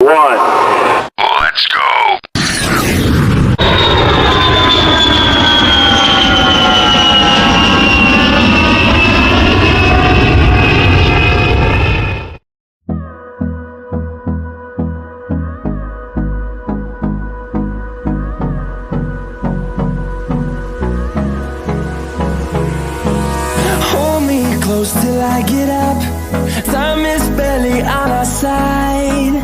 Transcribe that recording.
one. Let's go. Hold me close till I get up. Time is barely on our side.